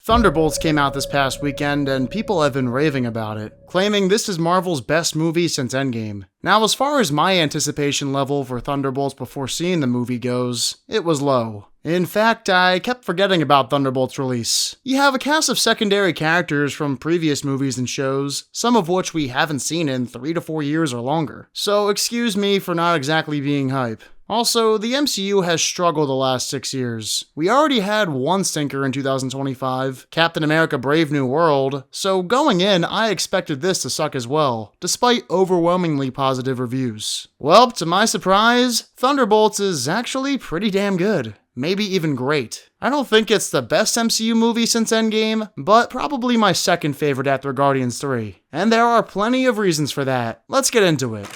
Thunderbolts came out this past weekend, and people have been raving about it, claiming this is Marvel's best movie since Endgame. Now, as far as my anticipation level for Thunderbolts before seeing the movie goes, it was low. In fact, I kept forgetting about Thunderbolts' release. You have a cast of secondary characters from previous movies and shows, some of which we haven't seen in 3 to 4 years or longer, so excuse me for not exactly being hype. Also, the MCU has struggled the last 6 years. We already had one stinker in 2025, Captain America Brave New World, so going in, I expected this to suck as well, despite overwhelmingly positive reviews. Well, to my surprise, Thunderbolts is actually pretty damn good. Maybe even great. I don't think it's the best MCU movie since Endgame, but probably my second favorite after Guardians 3. And there are plenty of reasons for that. Let's get into it.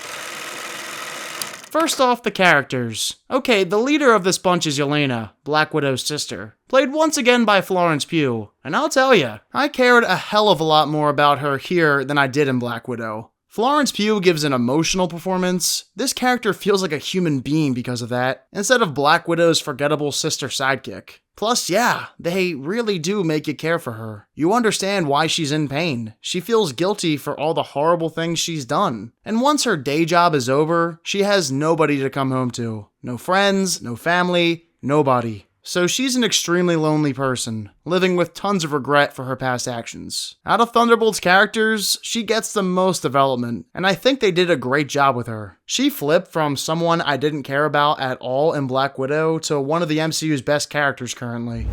First off, the characters. Okay, the leader of this bunch is Yelena, Black Widow's sister, played once again by Florence Pugh, and I'll tell ya, I cared a hell of a lot more about her here than I did in Black Widow. Florence Pugh gives an emotional performance. This character feels like a human being because of that, instead of Black Widow's forgettable sister sidekick. Plus, yeah, they really do make you care for her. You understand why she's in pain. She feels guilty for all the horrible things she's done. And once her day job is over, she has nobody to come home to. No friends, no family, nobody. So she's an extremely lonely person, living with tons of regret for her past actions. Out of Thunderbolt's characters, she gets the most development, and I think they did a great job with her. She flipped from someone I didn't care about at all in Black Widow to one of the MCU's best characters currently.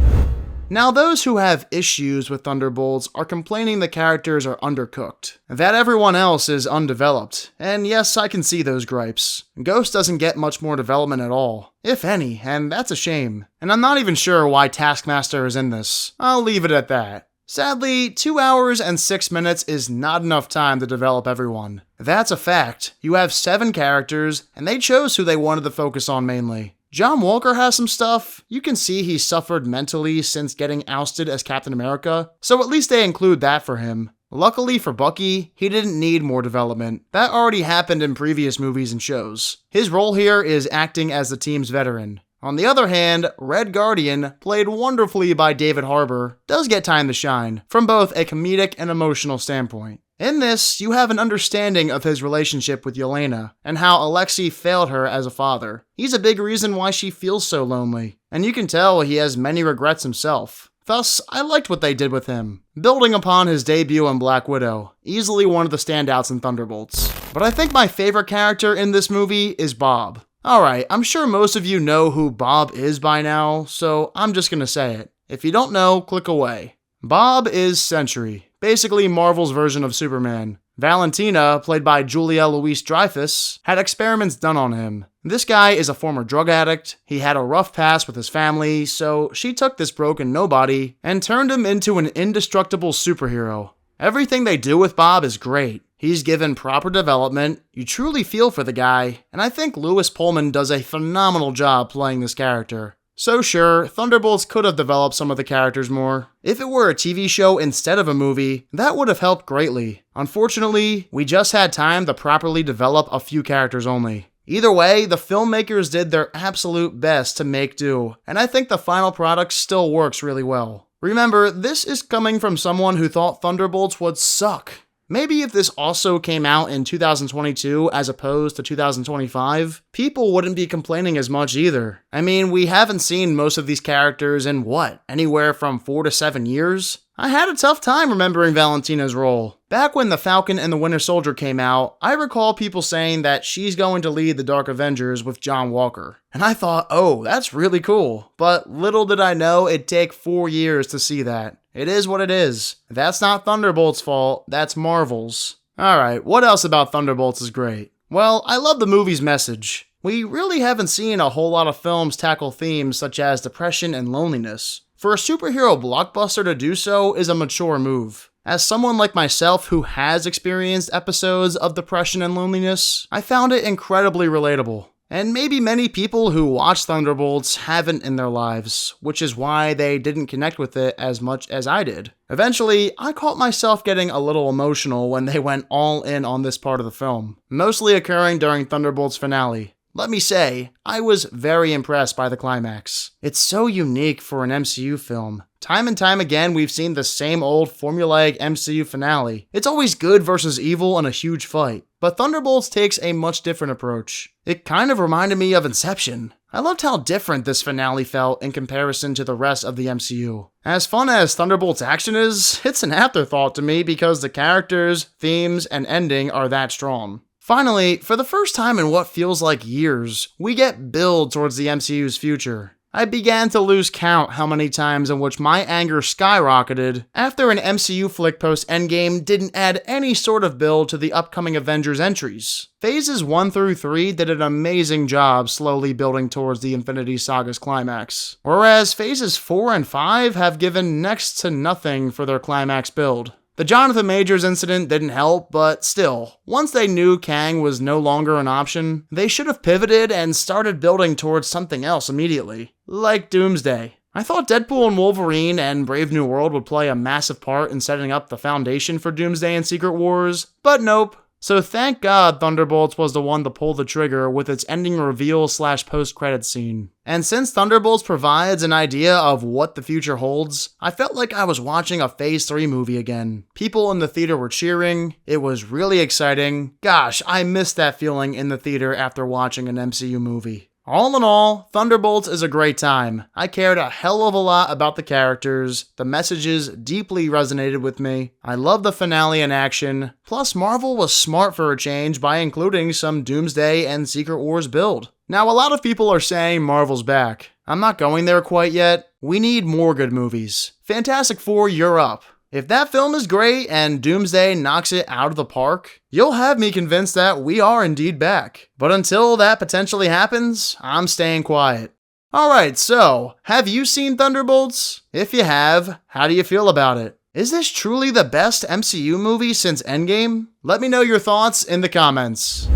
Now, those who have issues with Thunderbolts are complaining the characters are undercooked, that everyone else is undeveloped, and yes, I can see those gripes. Ghost doesn't get much more development at all, if any, and that's a shame. And I'm not even sure why Taskmaster is in this. I'll leave it at that. Sadly, 2 hours and 6 minutes is not enough time to develop everyone. That's a fact. You have 7 characters, and they chose who they wanted to focus on mainly. John Walker has some stuff. You can see he suffered mentally since getting ousted as Captain America, so at least they include that for him. Luckily for Bucky, he didn't need more development. That already happened in previous movies and shows. His role here is acting as the team's veteran. On the other hand, Red Guardian, played wonderfully by David Harbour, does get time to shine, from both a comedic and emotional standpoint. In this, you have an understanding of his relationship with Yelena, and how Alexei failed her as a father. He's a big reason why she feels so lonely, and you can tell he has many regrets himself. Thus, I liked what they did with him, building upon his debut in Black Widow, easily one of the standouts in Thunderbolts. But I think my favorite character in this movie is Bob. Alright, I'm sure most of you know who Bob is by now, so I'm just gonna say it. If you don't know, click away. Bob is Sentry, basically Marvel's version of Superman. Valentina, played by Julia Louis-Dreyfus, had experiments done on him. This guy is a former drug addict, he had a rough past with his family, so she took this broken nobody and turned him into an indestructible superhero. Everything they do with Bob is great. He's given proper development, you truly feel for the guy, and I think Louis Pullman does a phenomenal job playing this character. So sure, Thunderbolts could have developed some of the characters more. If it were a TV show instead of a movie, that would have helped greatly. Unfortunately, we just had time to properly develop a few characters only. Either way, the filmmakers did their absolute best to make do, and I think the final product still works really well. Remember, this is coming from someone who thought Thunderbolts would suck. Maybe if this also came out in 2022 as opposed to 2025, people wouldn't be complaining as much either. I mean, we haven't seen most of these characters in anywhere from 4 to 7 years? I had a tough time remembering Valentina's role. Back when The Falcon and the Winter Soldier came out, I recall people saying that she's going to lead the Dark Avengers with John Walker. And I thought, oh, that's really cool. But little did I know it'd take 4 years to see that. It is what it is. That's not Thunderbolts' fault, that's Marvel's. Alright, what else about Thunderbolts is great? Well, I love the movie's message. We really haven't seen a whole lot of films tackle themes such as depression and loneliness. For a superhero blockbuster to do so is a mature move. As someone like myself who has experienced episodes of depression and loneliness, I found it incredibly relatable. And maybe many people who watch Thunderbolts haven't in their lives, which is why they didn't connect with it as much as I did. Eventually, I caught myself getting a little emotional when they went all in on this part of the film, mostly occurring during Thunderbolts' finale. Let me say, I was very impressed by the climax. It's so unique for an MCU film. Time and time again, we've seen the same old formulaic MCU finale. It's always good versus evil in a huge fight. But Thunderbolts takes a much different approach. It kind of reminded me of Inception. I loved how different this finale felt in comparison to the rest of the MCU. As fun as Thunderbolts action is, it's an afterthought to me because the characters, themes, and ending are that strong. Finally, for the first time in what feels like years, we get build towards the MCU's future. I began to lose count how many times in which my anger skyrocketed after an MCU flick post Endgame didn't add any sort of build to the upcoming Avengers entries. Phases 1 through 3 did an amazing job slowly building towards the Infinity Saga's climax, whereas phases 4 and 5 have given next to nothing for their climax build. The Jonathan Majors incident didn't help, but still, once they knew Kang was no longer an option, they should have pivoted and started building towards something else immediately, like Doomsday. I thought Deadpool and Wolverine and Brave New World would play a massive part in setting up the foundation for Doomsday and Secret Wars, but nope. So thank God Thunderbolts was the one to pull the trigger with its ending reveal / post-credits scene. And since Thunderbolts provides an idea of what the future holds, I felt like I was watching a Phase 3 movie again. People in the theater were cheering, it was really exciting. Gosh, I missed that feeling in the theater after watching an MCU movie. All in all, Thunderbolts is a great time. I cared a hell of a lot about the characters, the messages deeply resonated with me, I love the finale in action, plus Marvel was smart for a change by including some Doomsday and Secret Wars build. Now a lot of people are saying Marvel's back. I'm not going there quite yet. We need more good movies. Fantastic Four, you're up. If that film is great and Doomsday knocks it out of the park, you'll have me convinced that we are indeed back. But until that potentially happens, I'm staying quiet. Alright, so, have you seen Thunderbolts? If you have, how do you feel about it? Is this truly the best MCU movie since Endgame? Let me know your thoughts in the comments.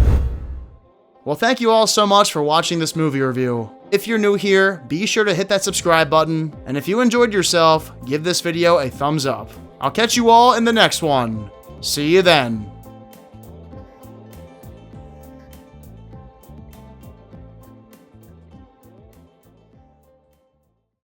Well, thank you all so much for watching this movie review. If you're new here, be sure to hit that subscribe button, and if you enjoyed yourself, give this video a thumbs up. I'll catch you all in the next one. See you then.